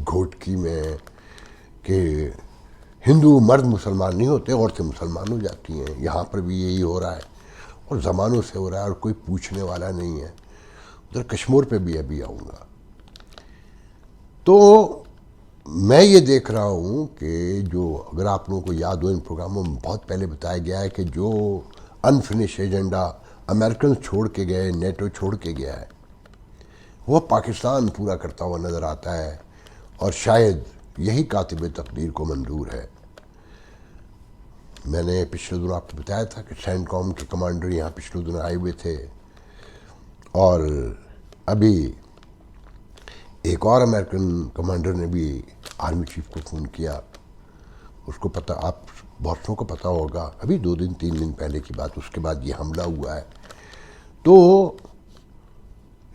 گھوٹکی میں کہ ہندو مرد مسلمان نہیں ہوتے، عورتیں مسلمان ہو جاتی ہیں. یہاں پر بھی یہی ہو رہا ہے اور زمانوں سے ہو رہا ہے اور کوئی پوچھنے والا نہیں ہے. ادھر کشمیر پہ بھی ابھی آؤں گا. تو میں یہ دیکھ رہا ہوں کہ جو اگر آپ لوگوں کو یاد ہو ان پروگراموں میں بہت پہلے بتایا گیا ہے کہ جو انفنش ایجنڈا امریکن چھوڑ کے گئے، نیٹو چھوڑ کے گیا ہے، وہ پاکستان پورا کرتا ہوا نظر آتا ہے اور شاید یہی کاتب تقدیر کو منظور ہے. میں نے پچھلے دنوں آپ کو بتایا تھا کہ سینٹ کام کے کمانڈر یہاں پچھلے دنوں آئے ہوئے تھے، اور ابھی ایک اور امریکن کمانڈر نے بھی آرمی چیف کو فون کیا. اس کو پتہ، آپ بہتوں کو پتہ ہوگا، ابھی 2-3 دن پہلے کی بات، اس کے بعد یہ حملہ ہوا ہے. تو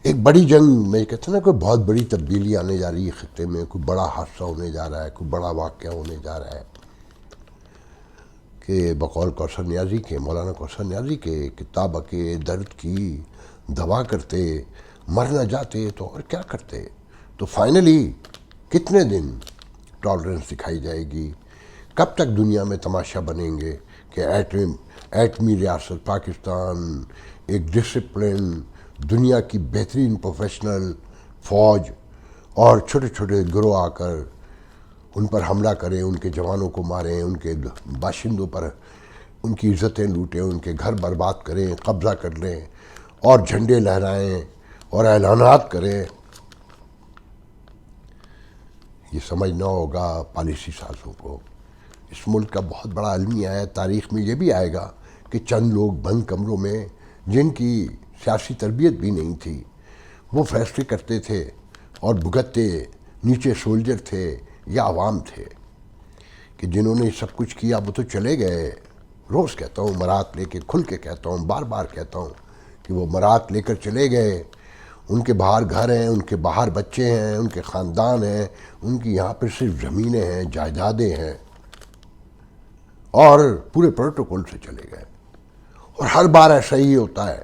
ایک بڑی جنگ، میں کہتا ہوں نا، کوئی بہت بڑی تبدیلی آنے جا رہی ہے خطے میں، کوئی بڑا حادثہ ہونے جا رہا ہے، کوئی بڑا واقعہ ہونے جا رہا ہے کہ بقول کوثر نیازی کے، مولانا کوثر نیازی کے، کتاب کے درد کی دوا کرتے، مر نہ جاتے تو اور کیا کرتے. تو فائنلی کتنے دن ٹالرنس دکھائی جائے گی؟ کب تک دنیا میں تماشا بنیں گے کہ ایٹمی ریاست پاکستان ایک ڈسپلن، دنیا کی بہترین پروفیشنل فوج اور چھوٹے چھوٹے گروہ آ کر ان پر حملہ کریں، ان کے جوانوں کو ماریں، ان کے باشندوں پر ان کی عزتیں لوٹیں، ان کے گھر برباد کریں، قبضہ کر لیں اور جھنڈے لہرائیں اور اعلانات کریں. یہ سمجھنا ہوگا پالیسی سازوں کو. اس ملک کا بہت بڑا المیہ ہے. تاریخ میں یہ بھی آئے گا کہ چند لوگ بند کمروں میں، جن کی سیاسی تربیت بھی نہیں تھی، وہ فیصلے کرتے تھے اور بھگتتے نیچے سولجر تھے یا عوام تھے، کہ جنہوں نے سب کچھ کیا وہ تو چلے گئے. روز کہتا ہوں، مرات لے کے کھل کے کہتا ہوں، بار بار کہتا ہوں کہ وہ مرات لے کر چلے گئے. ان کے باہر گھر ہیں، ان کے باہر بچے ہیں، ان کے خاندان ہیں، ان کی یہاں پہ صرف زمینیں ہیں، جائیدادیں ہیں، اور پورے پروٹوکول سے چلے گئے. اور ہر بار ایسا ہی ہوتا ہے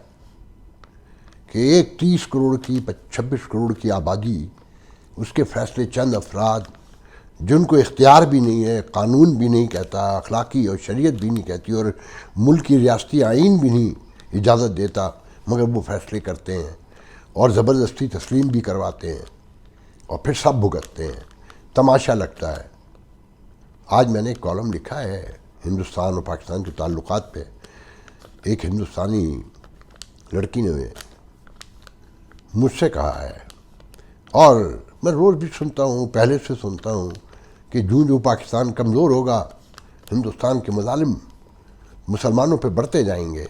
کہ ایک 30 کروڑ کی 26 کروڑ کی آبادی، اس کے فیصلے چند افراد جن کو اختیار بھی نہیں ہے، قانون بھی نہیں کہتا، اخلاقی اور شریعت بھی نہیں کہتی، اور ملکی ریاستی آئین بھی نہیں اجازت دیتا، مگر وہ فیصلے کرتے ہیں اور زبردستی تسلیم بھی کرواتے ہیں اور پھر سب بھگتتے ہیں. تماشا لگتا ہے. آج میں نے ایک کالم لکھا ہے ہندوستان اور پاکستان کے تعلقات پہ. ایک ہندوستانی لڑکی نے مجھ سے کہا ہے، اور میں روز بھی سنتا ہوں، پہلے سے سنتا ہوں، کہ جو پاکستان کمزور ہوگا، ہندوستان کے مظالم مسلمانوں پہ بڑھتے جائیں گے،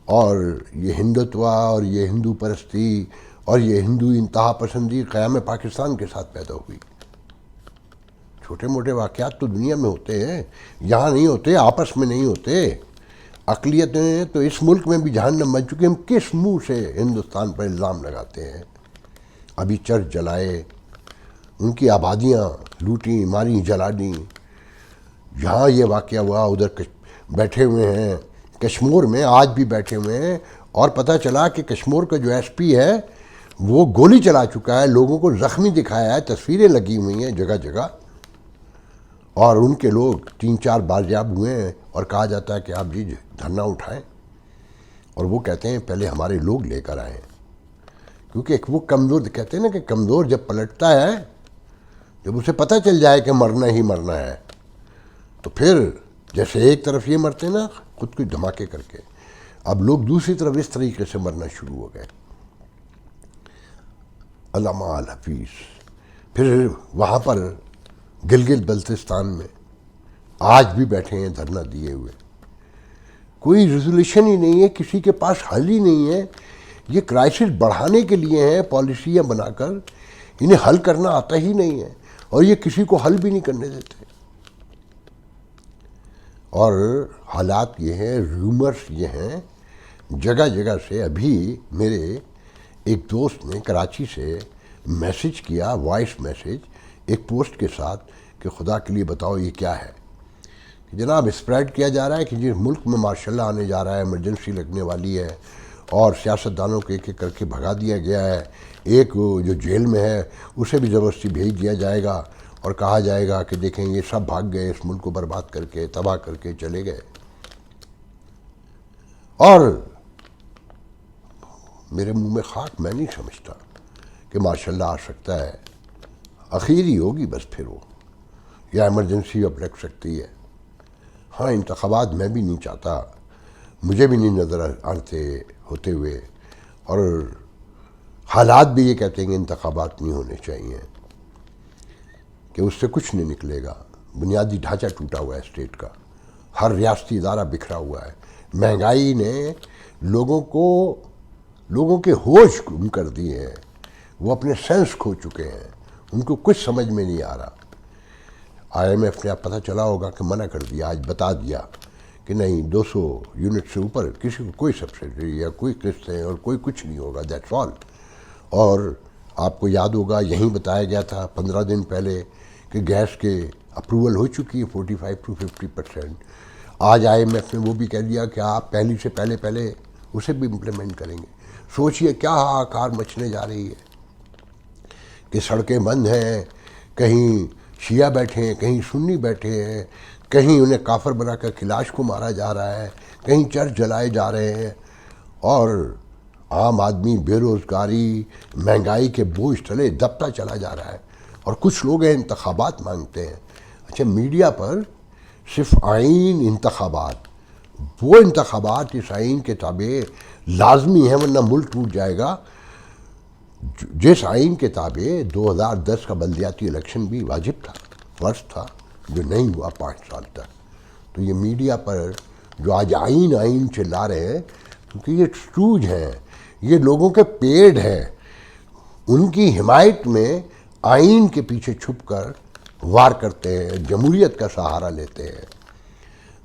اور یہ ہندوتوا اور یہ ہندو پرستی اور یہ ہندو انتہا پسندی قیام پاکستان کے ساتھ پیدا ہوئی. چھوٹے موٹے واقعات تو دنیا میں ہوتے ہیں، یہاں نہیں ہوتے، آپس میں نہیں ہوتے. اقلیتیں تو اس ملک میں بھی جہنم بن چکی. ہم کس منہ سے ہندوستان پر الزام لگاتے ہیں؟ ابھی چرچ جلائے، ان کی آبادیاں لوٹیں، ماری، جلا دیں. جہاں یہ واقعہ ہوا ادھر بیٹھے ہوئے ہیں کشمیر میں، آج بھی بیٹھے ہوئے ہیں، اور پتہ چلا کہ کشمیر کا جو ایس پی ہے وہ گولی چلا چکا ہے، لوگوں کو زخمی دکھایا ہے، تصویریں لگی ہوئی ہیں جگہ جگہ، اور ان کے لوگ 3-4 بازیاب ہوئے ہیں اور کہا جاتا ہے کہ آپ جی دھرنا اٹھائیں، اور وہ کہتے ہیں پہلے ہمارے لوگ لے کر آئیں. کیونکہ وہ کمزور، کہتے ہیں نا کہ کمزور جب پلٹتا ہے، جب اسے پتہ چل جائے کہ مرنا ہی مرنا ہے، تو پھر جیسے ایک طرف یہ مرتے نا خود کو دھماکے کر کے، اب لوگ دوسری طرف اس طریقے سے مرنا شروع ہو گئے. علامہ الحفیظ پھر وہاں پر گلگت بلتستان میں آج بھی بیٹھے ہیں دھرنا دیے ہوئے. کوئی ریزولوشن ہی نہیں ہے، کسی کے پاس حل ہی نہیں ہے. یہ کرائسس بڑھانے کے لیے ہیں پالیسیاں بنا کر، انہیں حل کرنا آتا ہی نہیں ہے، اور یہ کسی کو حل بھی نہیں کرنے دیتے. اور حالات یہ ہیں، رومرز یہ ہیں جگہ جگہ سے. ابھی میرے ایک دوست نے کراچی سے میسج کیا، وائس میسج ایک پوسٹ کے ساتھ، کہ خدا کے لیے بتاؤ یہ کیا ہے. کہ جناب اسپریڈ کیا جا رہا ہے کہ جس ملک میں مارشل لا آنے جا رہا ہے، ایمرجنسی لگنے والی ہے، اور سیاستدانوں کو ایک ایک کر کے بھگا دیا گیا ہے. ایک جو جیل میں ہے اسے بھی زبردستی بھیج دیا جائے گا اور کہا جائے گا کہ دیکھیں یہ سب بھاگ گئے، اس ملک کو برباد کر کے تباہ کر کے چلے گئے. اور میرے منہ میں خاک، میں نہیں سمجھتا کہ ماشاء اللہ آ سکتا ہے. اخیری ہوگی بس پھر وہ، یا ایمرجنسی اب لگ سکتی ہے. ہاں انتخابات میں بھی نہیں چاہتا، مجھے بھی نہیں نظر آتے ہوتے ہوئے، اور حالات بھی یہ کہتے ہیں کہ انتخابات نہیں ہونے چاہیے، کہ اس سے کچھ نہیں نکلے گا. بنیادی ڈھانچہ ٹوٹا ہوا ہے اسٹیٹ کا، ہر ریاستی ادارہ بکھرا ہوا ہے. مہنگائی نے لوگوں کے ہوش گم کر دیے ہیں، وہ اپنے سینس کھو چکے ہیں، ان کو کچھ سمجھ میں نہیں آ رہا. IMF نے اب پتہ چلا ہوگا کہ منع کر دیا، آج بتا دیا کہ نہیں 200 یونٹ سے اوپر کسی کو کوئی سبسڈی یا کوئی قسطیں اور کوئی کچھ نہیں ہوگا، دیٹس آل. اور آپ کو یاد ہوگا یہیں بتایا گیا تھا 15 دن پہلے کہ گیس کے اپروول ہو چکی ہے 45 to 50%. آج IMF نے وہ بھی کہہ دیا کہ آپ پہلی سے پہلے اسے بھی امپلیمنٹ کریں گے. سوچئے کیا ہاہاکار مچنے جا رہی ہے کہ سڑکیں بند ہیں، کہیں شیعہ بیٹھے ہیں، کہیں سنی بیٹھے ہیں، کہیں انہیں کافر بنا کر کلاش کو مارا جا رہا ہے، کہیں چرچ جلائے جا رہے ہیں، اور عام آدمی بے روزگاری مہنگائی کے بوجھ تلے دبتا چلا جا رہا ہے. اور کچھ لوگ ہیں انتخابات مانگتے ہیں. اچھا میڈیا پر صرف آئین انتخابات، وہ انتخابات اس آئین کے تابع لازمی ہیں ورنہ ملک ٹوٹ جائے گا. جس آئین کے تابع 2010 کا بلدیاتی الیکشن بھی واجب تھا، فرض تھا، جو نہیں ہوا 5 سال تک. تو یہ میڈیا پر جو آج آئین چلا رہے ہیں، کیونکہ یہ سٹوج ہیں، یہ لوگوں کے پیڑ ہیں، ان کی حمایت میں آئین کے پیچھے چھپ کر وار کرتے ہیں، جمہوریت کا سہارا لیتے ہیں.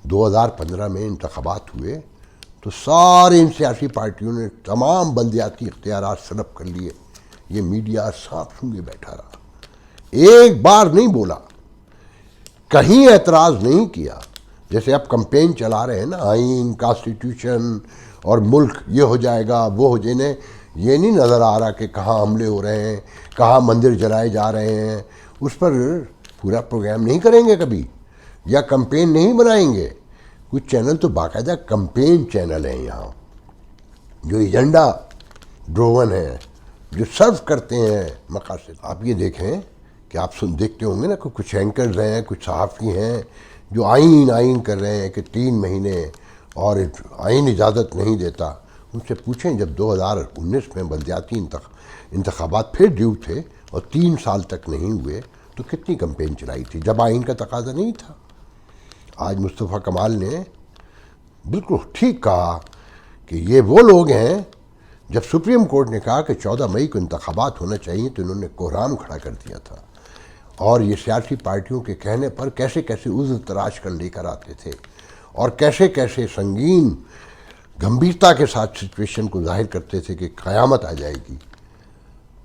2015 میں انتخابات ہوئے تو سارے ان سیاسی پارٹیوں نے تمام بلدیاتی اختیارات سلب کر لیے. یہ میڈیا سانپ سونگھے بیٹھا رہا، ایک بار نہیں بولا، کہیں اعتراض نہیں کیا. جیسے اب کمپین چلا رہے ہیں نا، آئین، کانسٹیٹیوشن اور ملک یہ ہو جائے گا وہ ہو جائے، یہ نہیں نظر آ رہا کہ کہاں حملے ہو رہے ہیں، کہاں مندر جلائے جا رہے ہیں. اس پر پورا پروگرام نہیں کریں گے کبھی، یا کمپین نہیں بنائیں گے. کچھ چینل تو باقاعدہ کمپین چینل ہیں یہاں، جو ایجنڈا ڈروون ہیں، جو سرو کرتے ہیں مقاصد. آپ یہ دیکھیں کہ آپ دیکھتے ہوں گے نا کہ کچھ اینکرز ہیں، کچھ صحافی ہیں جو آئین کر رہے ہیں کہ 3 مہینے اور آئین اجازت نہیں دیتا. ان سے پوچھیں جب 2019 میں بلدیاتی انتخابات پھر ڈیو تھے اور 3 سال تک نہیں ہوئے تو کتنی کمپین چلائی تھی جب آئین کا تقاضا نہیں تھا. آج مصطفیٰ کمال نے بالکل ٹھیک کہا کہ یہ وہ لوگ ہیں، جب سپریم کورٹ نے کہا کہ 14 مئی کو انتخابات ہونا چاہیے تو انہوں نے کوہرام کھڑا کر دیا تھا. اور یہ سیاسی پارٹیوں کے کہنے پر کیسے کیسے عذر تراش کر لے کر آتے تھے، اور کیسے کیسے سنگین گمبھیرتا کے ساتھ سچویشن کو ظاہر کرتے تھے کہ قیامت آ جائے گی.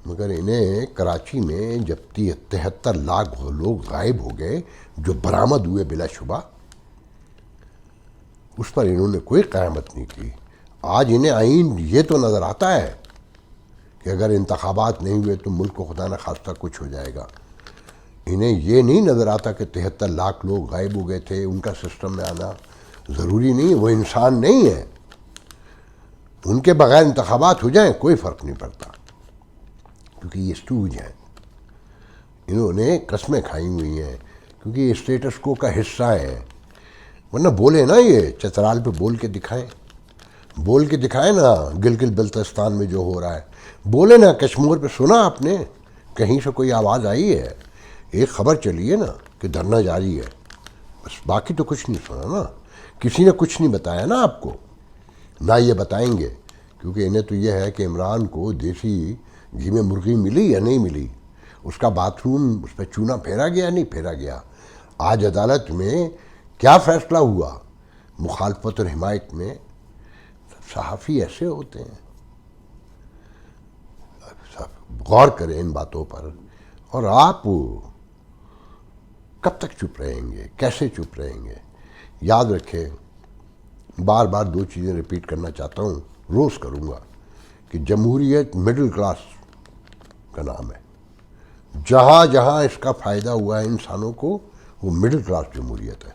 مگر انہیں کراچی میں جب 73 لاکھ لوگ غائب ہو گئے جو برآمد ہوئے بلا شبہ، اس پر انہوں نے کوئی قیامت نہیں کی. آج انہیں آئین یہ تو نظر آتا ہے کہ اگر انتخابات نہیں ہوئے تو ملک کو خدا نخواستہ کچھ ہو جائے گا. انہیں یہ نہیں نظر آتا کہ 73 لاکھ لوگ غائب ہو گئے تھے، ان کا سسٹم میں آنا ضروری نہیں ہے، وہ انسان نہیں ہے، ان کے بغیر انتخابات ہو جائیں کوئی فرق نہیں پڑتا. کیونکہ یہ اسٹوج ہیں، انہوں نے قسمیں کھائی ہوئی ہیں، کیونکہ یہ اسٹیٹس کو کا حصہ ہیں. ورنہ بولے نا، یہ چترال پہ بول کے دکھائیں نا گلگت بلتستان میں جو ہو رہا ہے. بولے نا کشمیر پہ، سنا آپ نے کہیں سے کوئی آواز آئی ہے؟ ایک خبر چلی ہے نا کہ دھرنا جاری ہے، بس باقی تو کچھ نہیں سنا نا. کسی نے کچھ نہیں بتایا نا آپ کو، نہ یہ بتائیں گے، کیونکہ انہیں تو یہ ہے کہ عمران کو دیسی گھی میں مرغی ملی یا نہیں ملی، اس کا باتھ روم اس پہ چونا پھیرا گیا نہیں پھیرا گیا. آج عدالت میں کیا فیصلہ ہوا مخالفت اور حمایت میں؟ صحافی ایسے ہوتے ہیں. غور کریں ان باتوں پر. اور آپ کب تک چپ رہیں گے، کیسے چپ رہیں گے؟ یاد رکھیں، بار بار 2 چیزیں ریپیٹ کرنا چاہتا ہوں. روز کروں گا کہ جمہوریت مڈل کلاس کا نام ہے. جہاں جہاں اس کا فائدہ ہوا ہے انسانوں کو وہ مڈل کلاس جمہوریت ہے،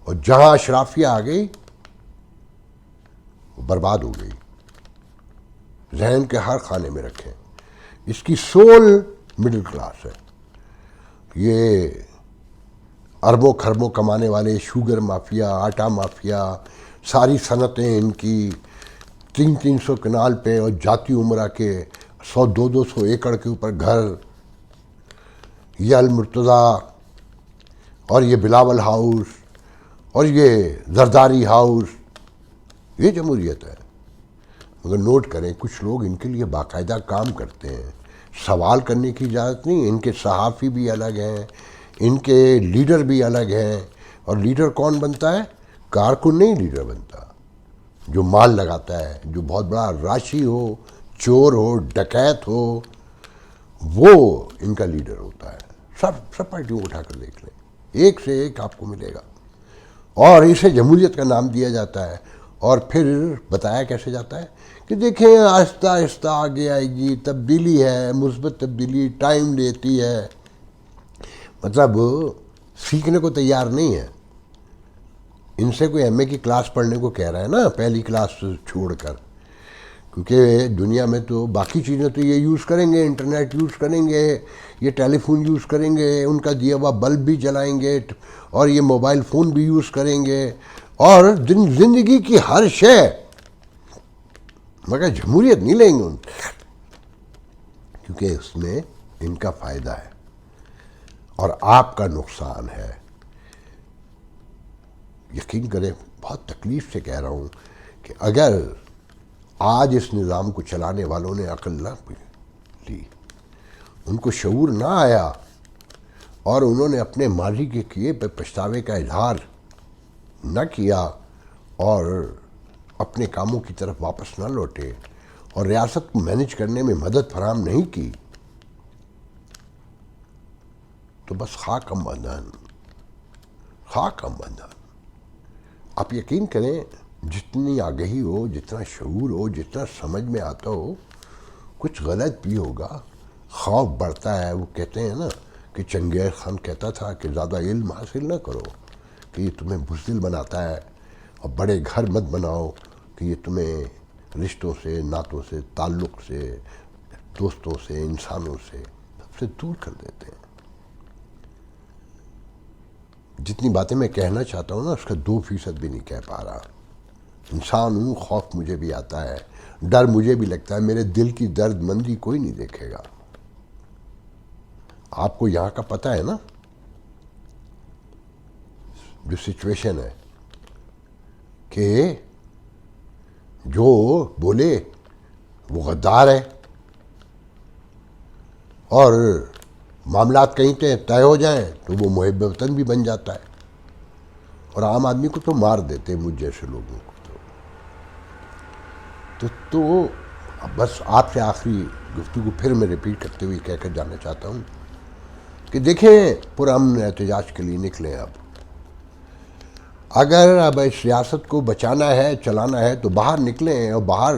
اور جہاں اشرافیہ آ گئی وہ برباد ہو گئی. ذہن کے ہر خانے میں رکھیں، اس کی سول مڈل کلاس ہے. یہ اربوں خربوں کمانے والے شوگر مافیا، آٹا مافیا، ساری صنعتیں ان کی 300 کنال پہ اور جاتی عمرہ کے 100-200 ایکڑ کے اوپر گھر، یہ المرتضیٰ اور یہ بلاول ہاؤس اور یہ زرداری ہاؤس، یہ جمہوریت ہے. مگر نوٹ کریں کچھ لوگ ان کے لیے باقاعدہ کام کرتے ہیں، سوال کرنے کی اجازت نہیں. ان کے صحافی بھی الگ ہیں، ان کے لیڈر بھی الگ ہیں. اور لیڈر کون بنتا ہے؟ کارکن نہیں لیڈر بنتا، جو مال لگاتا ہے، جو بہت بڑا راشی ہو، چور ہو، ڈکیت ہو، وہ ان کا لیڈر ہوتا ہے. سب پارٹیوں کو اٹھا کر دیکھ لیں، ایک سے ایک آپ کو ملے گا. اور اسے جمہوریت کا نام دیا جاتا ہے، اور پھر بتایا کیسے جاتا ہے کہ دیکھیں آہستہ آہستہ آگے آئے گی، تبدیلی ہے، مثبت تبدیلی ٹائم لیتی ہے. مطلب سیکھنے کو تیار نہیں ہے. ان سے کوئی ایم اے کی کلاس پڑھنے کو کہہ رہا ہے نا، پہلی کلاس چھوڑ کر، کیونکہ دنیا میں تو باقی چیزیں تو یہ یوز کریں گے، انٹرنیٹ یوز کریں گے، یہ ٹیلی فون یوز کریں گے، ان کا دیا ہوا بلب بھی جلائیں گے، اور یہ موبائل فون بھی یوز کریں گے، اور زندگی کی ہر شے. مگر جمہوریت نہیں لیں گے ان، کیونکہ اس میں ان کا فائدہ ہے اور آپ کا نقصان ہے. یقین کریں بہت تکلیف سے کہہ رہا ہوں کہ اگر آج اس نظام کو چلانے والوں نے عقل نہ لی، ان کو شعور نہ آیا، اور انہوں نے اپنے ماضی کے کیے پہ پچھتاوے کا اظہار نہ کیا، اور اپنے کاموں کی طرف واپس نہ لوٹے، اور ریاست کو مینج کرنے میں مدد فراہم نہیں کی، تو بس خاک ہم بندھن، خاک ہم بندھن. آپ یقین کریں جتنی آگہی ہو، جتنا شعور ہو، جتنا سمجھ میں آتا ہو، کچھ غلط بھی ہوگا، خوف بڑھتا ہے. وہ کہتے ہیں نا کہ چنگیز خان کہتا تھا کہ زیادہ علم حاصل نہ کرو کہ یہ تمہیں بزدل بناتا ہے، اور بڑے گھر مت بناؤ کہ یہ تمہیں رشتوں سے، ناتوں سے، تعلق سے، دوستوں سے، انسانوں سے سب سے دور کر دیتے ہیں. جتنی باتیں میں کہنا چاہتا ہوں نا، اس کا 2% بھی نہیں کہہ پا رہا. انسان ہوں، خوف مجھے بھی آتا ہے، ڈر مجھے بھی لگتا ہے. میرے دل کی درد مندی کوئی نہیں دیکھے گا. آپ کو یہاں کا پتہ ہے نا جو سچویشن ہے، کہ جو بولے وہ غدار ہے، اور معاملات کہیں طے ہو جائیں تو وہ محب وطن بھی بن جاتا ہے، اور عام آدمی کو تو مار دیتے ہیں، مجھ جیسے لوگوں کو. تو بس آپ سے آخری گفتگو پھر میں ریپیٹ کرتے ہوئے کہہ کر جانا چاہتا ہوں کہ دیکھیں پرامن احتجاج کے لیے نکلیں. اگر اب اس ریاست کو بچانا ہے، چلانا ہے، تو باہر نکلیں، اور باہر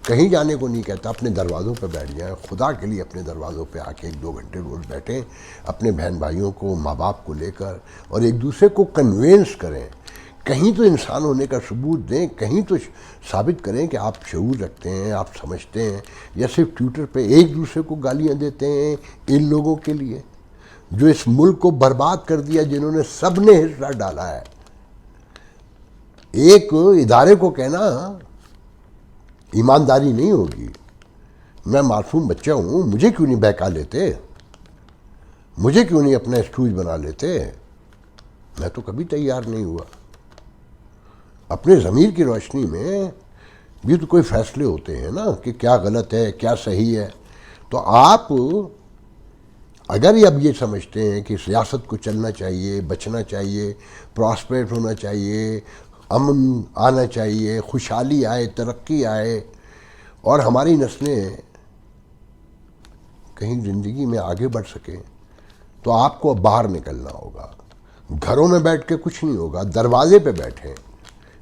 کہیں جانے کو نہیں کہتا، اپنے دروازوں پہ بیٹھ جائیں. خدا کے لیے اپنے دروازوں پہ آ کے 1-2 گھنٹے روز بیٹھیں، اپنے بہن بھائیوں کو، ماں باپ کو لے کر، اور ایک دوسرے کو کنوینس کریں. کہیں تو انسان ہونے کا ثبوت دیں، کہیں تو ثابت کریں کہ آپ شعور رکھتے ہیں، آپ سمجھتے ہیں. یا صرف ٹویٹر پہ ایک دوسرے کو گالیاں دیتے ہیں ان لوگوں کے لیے جو اس ملک کو برباد کر دیا، جنہوں نے سب نے حصہ ڈالا ہے. ایک ادارے کو کہنا ایمانداری نہیں ہوگی. میں معصوم بچہ ہوں، مجھے کیوں نہیں بہکا لیتے، مجھے کیوں نہیں اپنا اسٹوج بنا لیتے. میں تو کبھی تیار نہیں ہوا. اپنے ضمیر کی روشنی میں بھی تو کوئی فیصلے ہوتے ہیں نا کہ کیا غلط ہے، کیا صحیح ہے. تو آپ اگر اب یہ سمجھتے ہیں کہ سیاست کو چلنا چاہیے، بچنا چاہیے، پراسپریٹ ہونا چاہیے، امن آنا چاہیے، خوشحالی آئے، ترقی آئے، اور ہماری نسلیں کہیں زندگی میں آگے بڑھ سکیں، تو آپ کو باہر نکلنا ہوگا. گھروں میں بیٹھ کے کچھ نہیں ہوگا. دروازے پہ بیٹھیں،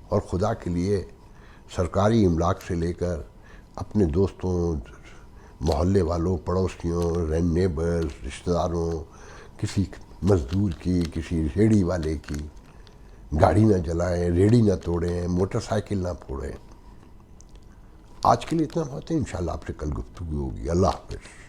اور خدا کے لیے سرکاری املاک سے لے کر اپنے دوستوں، محلے والوں، پڑوسیوں، نیبرز، رشتہ داروں، کسی مزدور کی، کسی ریڑھی والے کی گاڑی نہ جلائیں، ریڑھی نہ توڑیں، موٹر سائیکل نہ پھوڑیں۔ آج کے لیے اتنا بہت ہے، انشاءاللہ آپ سے کل گفتگو ہوگی۔ اللہ حافظ۔